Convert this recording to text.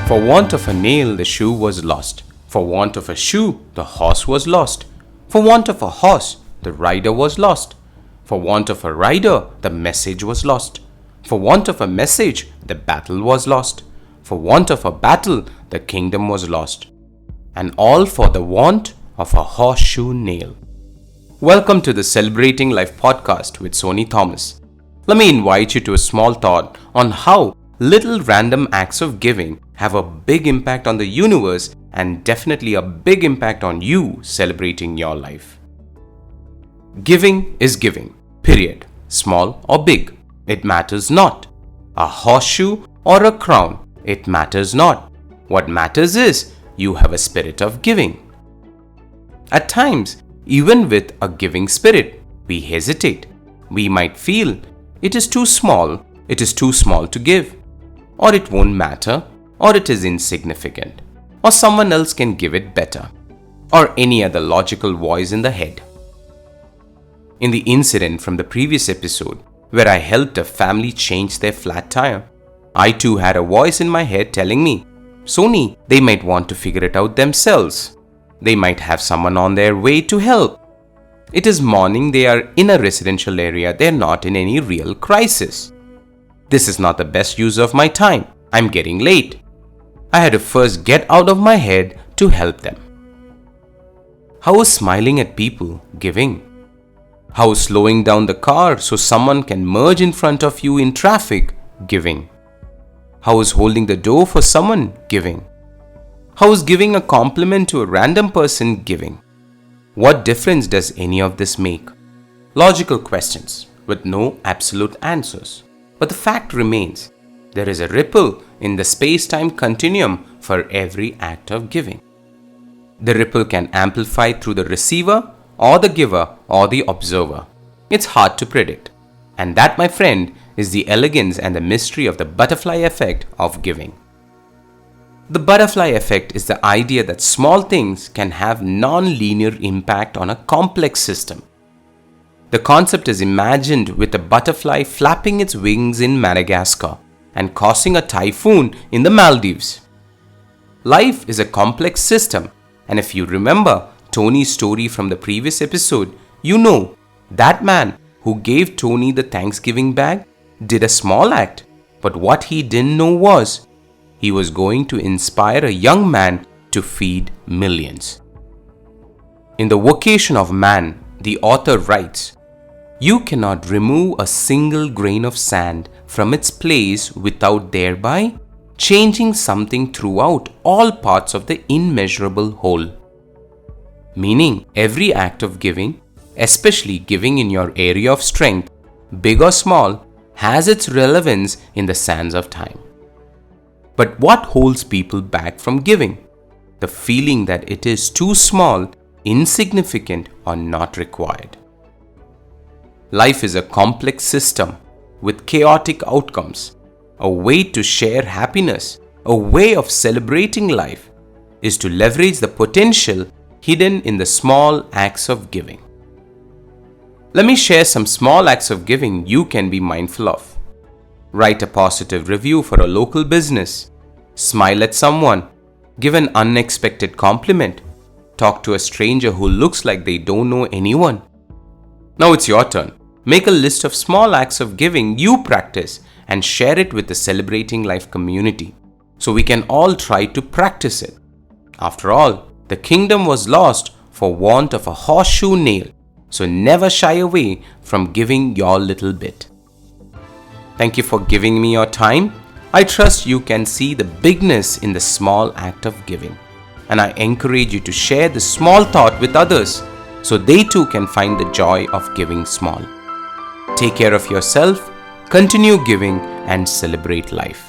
For want of a nail, the shoe was lost. For want of a shoe, the horse was lost. For want of a horse, the rider was lost. For want of a rider, the message was lost. For want of a message, the battle was lost. For want of a battle, the kingdom was lost. And all for the want of a horseshoe nail. Welcome to the Celebrating Life podcast with Sony Thomas. Let me invite you to a small thought on how little random acts of giving have a big impact on the universe and definitely a big impact on you celebrating your life. Giving is giving, period. Small or big, it matters not. A horseshoe or a crown, it matters not. What matters is you have a spirit of giving. At times, even with a giving spirit, we hesitate. We might feel it is too small to give, or it won't matter, or it is insignificant, or someone else can give it better, or any other logical voice in the head. In the incident from the previous episode, where I helped a family change their flat tire, I too had a voice in my head telling me, Sony, they might want to figure it out themselves. They might have someone on their way to help. It is morning, they are in a residential area, they are not in any real crisis. This is not the best use of my time. I'm getting late. I had to first get out of my head to help them. How is smiling at people giving? How is slowing down the car so someone can merge in front of you in traffic giving? How is holding the door for someone giving? How is giving a compliment to a random person giving? What difference does any of this make? Logical questions with no absolute answers. But the fact remains, there is a ripple in the space-time continuum for every act of giving. The ripple can amplify through the receiver or the giver or the observer. It's hard to predict. And that, my friend, is the elegance and the mystery of the butterfly effect of giving. The butterfly effect is the idea that small things can have non-linear impact on a complex system. The concept is imagined with a butterfly flapping its wings in Madagascar and causing a typhoon in the Maldives. Life is a complex system, and if you remember Tony's story from the previous episode, you know that man who gave Tony the Thanksgiving bag did a small act, but what he didn't know was he was going to inspire a young man to feed millions. In The Vocation of Man, the author writes, "You cannot remove a single grain of sand from its place without thereby changing something throughout all parts of the immeasurable whole." Meaning, every act of giving, especially giving in your area of strength, big or small, has its relevance in the sands of time. But what holds people back from giving? The feeling that it is too small, insignificant, or not required. Life is a complex system with chaotic outcomes. A way to share happiness, a way of celebrating life, is to leverage the potential hidden in the small acts of giving. Let me share some small acts of giving you can be mindful of. Write a positive review for a local business. Smile at someone. Give an unexpected compliment. Talk to a stranger who looks like they don't know anyone. Now it's your turn. Make a list of small acts of giving you practice and share it with the Celebrating Life community so we can all try to practice it. After all, the kingdom was lost for want of a horseshoe nail, so never shy away from giving your little bit. Thank you for giving me your time. I trust you can see the bigness in the small act of giving. And I encourage you to share this small thought with others so they too can find the joy of giving small. Take care of yourself, continue giving, and celebrate life.